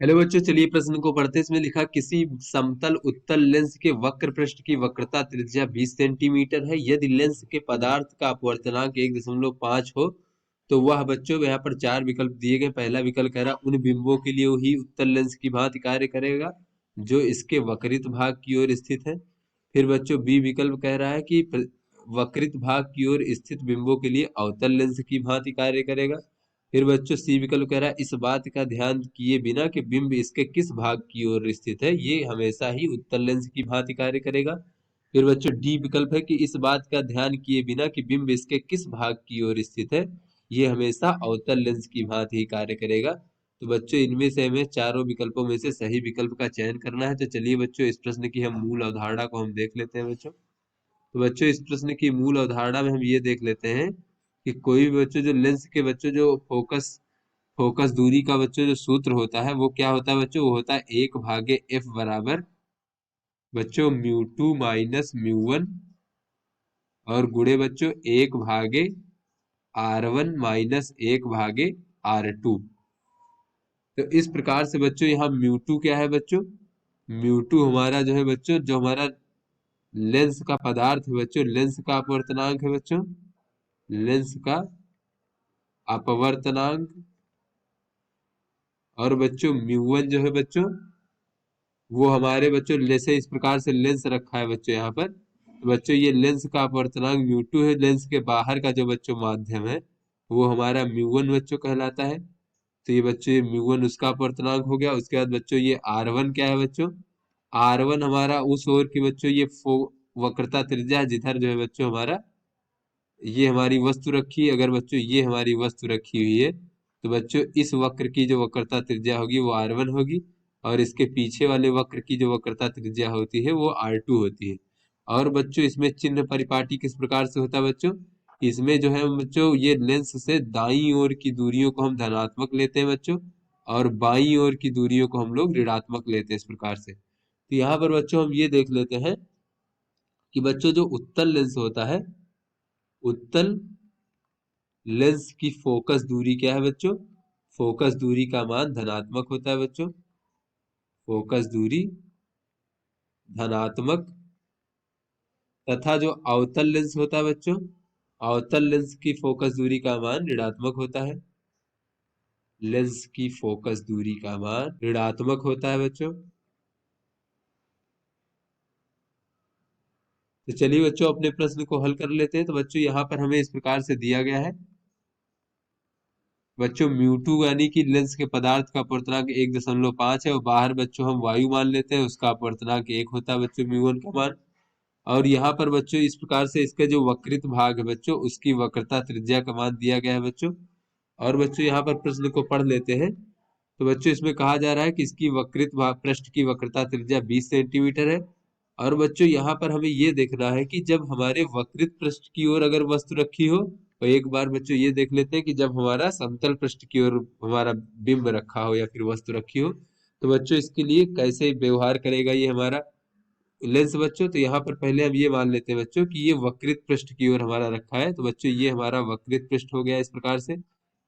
Hello बच्चों, चलिए प्रश्न को पढ़ते हैं। इसमें लिखा किसी समतल उत्तल लेंस के वक्र पृष्ठ की वक्रता त्रिज्या 20 सेंटीमीटर है। यदि लेंस के पदार्थ का अपवर्तनांक 1.5 हो तो वह बच्चों यहाँ पर चार विकल्प दिए गए। पहला विकल्प कह रहा उन बिंबों के लिए ही उत्तल लेंस की भांति कार्य करेगा जो इसके वक्रित भाग की ओर स्थित है। फिर बच्चों बी विकल्प कह रहा है कि वक्रित भाग की ओर स्थित बिंबों के लिए अवतल लेंस की भांति कार्य करेगा। फिर बच्चों सी विकल्प कह रहा है इस बात का ध्यान किए बिना कि बिंब इसके किस भाग की ओर स्थित है, ये हमेशा ही उत्तल लेंस की भांति कार्य करेगा। फिर बच्चों डी विकल्प है कि इस बात का ध्यान किए बिना कि बिंब इसके किस भाग की ओर स्थित है, ये हमेशा अवतल लेंस की भांति ही कार्य करेगा। तो बच्चों इनमें से हमें चारों विकल्पों में से सही विकल्प का चयन करना है। तो चलिए बच्चों इस प्रश्न की हम मूल अवधारणा को हम देख लेते हैं बच्चों। तो बच्चों इस प्रश्न की मूल अवधारणा में हम ये देख लेते हैं कि कोई भी बच्चों जो लेंस के बच्चों जो फोकस दूरी का बच्चों जो सूत्र होता है वो क्या होता है बच्चों, वो होता है 1/f बराबर बच्चों म्यू 2 माइनस म्यू 1 और गुणे बच्चों 1/r1 माइनस 1/r2। तो इस प्रकार से बच्चों यहाँ म्यू 2 क्या है बच्चों, म्यू 2 हमारा जो है बच्चों, जो हमारा लेंस का पदार्थ है बच्चों, लेंस का अपवर्तनांक है बच्चों, लेंस का अपवर्तनांक। और बच्चों म्यू 1 जो है बच्चों, वो हमारे बच्चों जैसे इस प्रकार से लेंस रखा है बच्चों यहाँ पर, तो बच्चों ये लेंस का अपवर्तनांक म्यू 2 है। लेंस के बाहर का जो बच्चों माध्यम है वो हमारा म्यू 1 बच्चों कहलाता है। तो ये बच्चों ये म्यू 1 उसका अपवर्तनांक हो गया। उसके बाद बच्चों ये R1 क्या है बच्चों, R1 हमारा उस ओर की बच्चों ये वक्रता त्रिज्या है जिधर जो है बच्चों हमारा ये हमारी वस्तु रखी है। अगर बच्चों ये हमारी वस्तु रखी हुई है तो बच्चों इस वक्र की जो वक्रता त्रिज्या होगी वो R1 होगी और इसके पीछे वाले वक्र की जो वक्रता त्रिज्या होती है वो R2 होती है। और बच्चों इसमें चिन्ह परिपाटी किस प्रकार से होता है बच्चों, इसमें जो है बच्चों ये लेंस से दाईं ओर की दूरियों को हम धनात्मक लेते हैं बच्चों और बाईं ओर की दूरियों को हम लोग ऋणात्मक लेते हैं इस प्रकार से। तो यहाँ पर बच्चों हम ये देख लेते हैं कि बच्चों जो उत्तल लेंस होता है, उत्तल लेंस की फोकस दूरी क्या है बच्चों, फोकस दूरी का मान धनात्मक होता है बच्चों, फोकस दूरी धनात्मक। तथा जो अवतल लेंस होता है बच्चों, अवतल लेंस की फोकस दूरी का मान ऋणात्मक होता है, लेंस की फोकस दूरी का मान ऋणात्मक होता है बच्चों। तो चलिए बच्चों अपने प्रश्न को हल कर लेते हैं। तो बच्चों यहाँ पर हमें इस प्रकार से दिया गया है बच्चों म्यू 2 यानी कि लेंस के पदार्थ का अपवर्तनांक 1.5 है और बाहर बच्चों हम वायु मान लेते हैं, उसका अपवर्तनांक 1 होता है बच्चों म्यू 1 का मान। और यहाँ पर बच्चों इस प्रकार से इसका जो वक्रित भाग है बच्चों उसकी वक्रता त्रिज्या का मान दिया गया है बच्चों। और बच्चों यहाँ पर प्रश्न को पढ़ लेते हैं। तो बच्चों इसमें कहा जा रहा है कि इसकी वक्रित भाग पृष्ठ की वक्रता त्रिज्या 20 सेंटीमीटर है। और बच्चों यहाँ पर हमें ये देखना है कि जब हमारे वक्रित पृष्ठ की ओर अगर वस्तु रखी हो, तो एक बार बच्चों ये देख लेते हैं कि जब हमारा समतल पृष्ठ की ओर हमारा बिंब रखा हो या फिर वस्तु रखी हो तो बच्चों इसके लिए कैसे व्यवहार करेगा ये हमारा लेंस बच्चों। तो यहाँ पर पहले हम ये मान लेते हैं बच्चों कि ये वक्रित पृष्ठ की ओर हमारा रखा है, तो बच्चों ये हमारा वक्रित पृष्ठ हो गया इस प्रकार से।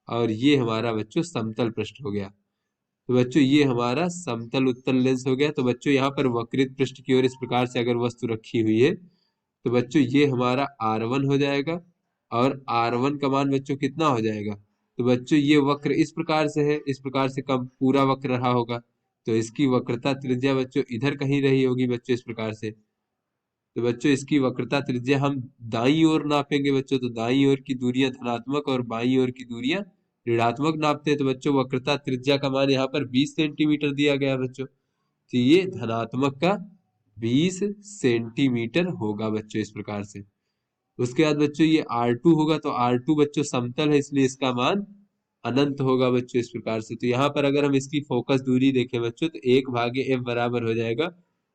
और ये हमारा बच्चों समतल पृष्ठ हो गया। तो बच्चों ये हमारा समतल उत्तल लेंस हो गया। तो बच्चों यहाँ पर वक्रित पृष्ठ की ओर इस प्रकार से अगर वस्तु रखी हुई है तो बच्चों ये हमारा R1 हो जाएगा। और R1 का मान बच्चों कितना हो जाएगा, तो बच्चों ये वक्र इस प्रकार से है, इस प्रकार से कम पूरा वक्र रहा होगा तो इसकी वक्रता त्रिज्या बच्चों इधर कहीं रही होगी बच्चों इस प्रकार से। तो बच्चों इसकी वक्रता त्रिज्या हम दाईं ओर नापेंगे बच्चों, तो दाईं ओर की दूरियां धनात्मक और बाईं ओर की दूरियां ऋणात्मक नापते हैं। तो बच्चों वक्रता त्रिज्या का मान यहाँ पर 20 सेंटीमीटर दिया गया है बच्चों, तो ये धनात्मक का 20 सेंटीमीटर होगा बच्चों इस प्रकार से। उसके बाद बच्चों ये R2 होगा, तो R2 बच्चों समतल है इसलिए इसका मान अनंत होगा बच्चों इस प्रकार से। तो यहाँ पर अगर हम इसकी फोकस दूरी देखें बच्चों तो 1/f बराबर हो जाएगा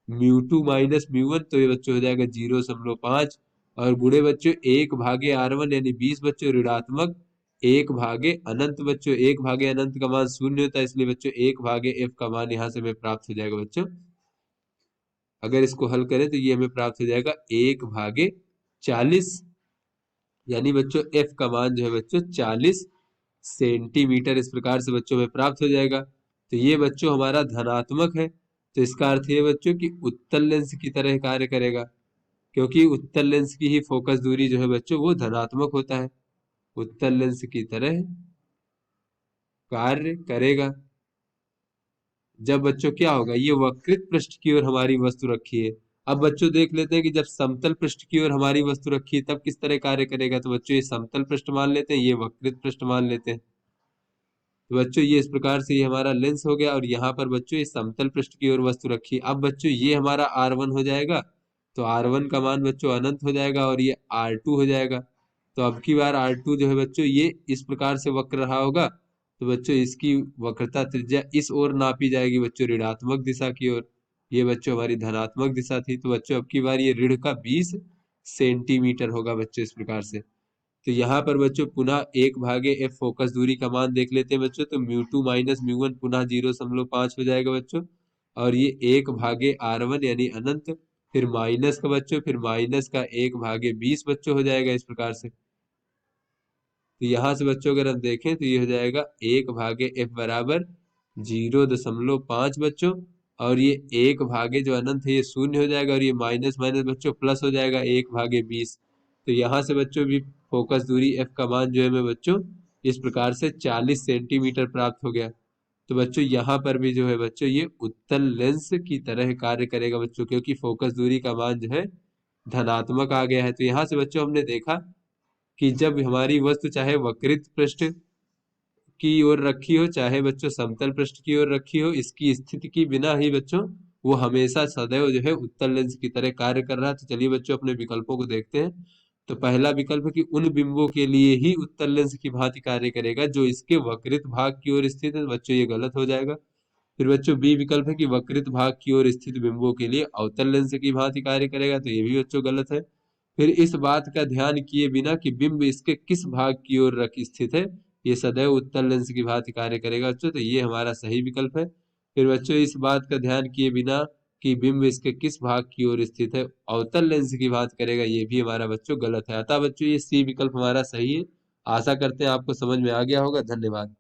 म्यू 2 माइनस म्यू 1, तो ये बच्चों हो जाएगा 0.5 और गुणे बच्चों 1/R1 यानी 20 बच्चों ऋणात्मक 1/अनंत बच्चों, 1/अनंत का मान 0 होता है इसलिए बच्चों 1/f का मान यहाँ से हमें प्राप्त हो जाएगा बच्चों। अगर इसको हल करें तो ये हमें प्राप्त हो जाएगा 1/40 यानी बच्चों f का मान जो है बच्चों 40 सेंटीमीटर इस प्रकार से बच्चों में प्राप्त हो जाएगा। तो ये बच्चों हमारा धनात्मक है, तो इसका अर्थ ये बच्चों कि उत्तल लेंस की तरह कार्य करेगा, क्योंकि उत्तल लेंस की ही फोकस दूरी जो है बच्चों वो धनात्मक होता है, उत्तल लेंस की तरह कार्य करेगा। जब बच्चों क्या होगा, ये वक्रित पृष्ठ की ओर हमारी वस्तु रखी है। अब बच्चों देख लेते हैं कि जब समतल पृष्ठ की ओर हमारी वस्तु रखी है तब किस तरह कार्य करेगा। तो बच्चों ये समतल पृष्ठ मान लेते हैं, ये वक्रित पृष्ठ मान लेते हैं। तो बच्चों ये इस प्रकार से ये हमारा लेंस हो गया, और यहाँ पर बच्चों ये समतल पृष्ठ की ओर वस्तु रखी। अब बच्चों ये हमारा R1 हो जाएगा, तो R1 का मान बच्चों अनंत हो जाएगा, और ये R2 हो जाएगा। तो अब की बार R2 जो है बच्चों ये इस प्रकार से वक्र रहा होगा, तो बच्चों इसकी वक्रता त्रिज्या इस ओर नापी जाएगी बच्चों, ऋणात्मक दिशा की ओर। ये बच्चों हमारी धनात्मक दिशा थी, तो बच्चों अब की बार ये ऋण का 20 सेंटीमीटर होगा बच्चों, इस प्रकार से। तो यहाँ पर बच्चों पुनः 1/f फोकस दूरी का मान देख लेते हैं बच्चों, तो म्यू2 माइनस म्यू1 पुनः 0.5 हो जाएगा बच्चों, और ये 1/r1 यानी अनंत, फिर माइनस का बच्चों, फिर माइनस का 1/20 बच्चों हो जाएगा इस प्रकार से। तो यहाँ से बच्चों अगर हम देखें तो ये हो जाएगा 1/f बराबर 0.5 बच्चों, और ये 1 जो अनंत है ये शून्य हो जाएगा, और ये माइनस माइनस बच्चों प्लस हो जाएगा 1/20। तो यहाँ से बच्चों भी फोकस दूरी f का मान जो है मैं बच्चों इस प्रकार से 40 सेंटीमीटर प्राप्त हो गया। तो बच्चों यहाँ पर भी जो है बच्चों ये उत्तल लेंस की तरह कार्य करेगा बच्चों, क्योंकि फोकस दूरी का मान जो है धनात्मक आ गया है। तो यहाँ से बच्चों हमने देखा कि जब हमारी वस्तु चाहे वक्रित पृष्ठ की ओर रखी हो, चाहे बच्चों समतल पृष्ठ की ओर रखी हो, इसकी स्थिति की बिना ही बच्चों वो हमेशा सदैव जो है उत्तल लेंस की तरह कार्य कर रहा है। तो चलिए बच्चों अपने विकल्पों को देखते हैं। तो पहला विकल्प है कि उन बिंबों के लिए ही उत्तल लेंस की भांति कार्य करेगा जो इसके वक्रित भाग की ओर स्थित है। तो बच्चों ये गलत हो जाएगा। फिर बच्चों बी विकल्प है कि वक्रित भाग की ओर स्थित बिंबों के लिए अवतल लेंस की भांति कार्य करेगा। तो ये भी बच्चों गलत है। फिर इस बात का ध्यान किए बिना कि बिंब इसके किस भाग की ओर रख स्थित है, ये सदैव उत्तल लेंस की भांति कार्य करेगा बच्चों, तो ये हमारा सही विकल्प है। फिर बच्चों इस बात का ध्यान किए बिना कि बिंब इसके किस भाग की ओर स्थित है, अवतल लेंस की भांति करेगा, ये भी हमारा बच्चों गलत है। अतः बच्चों ये सी विकल्प हमारा सही है। आशा करते हैं आपको समझ में आ गया होगा। धन्यवाद।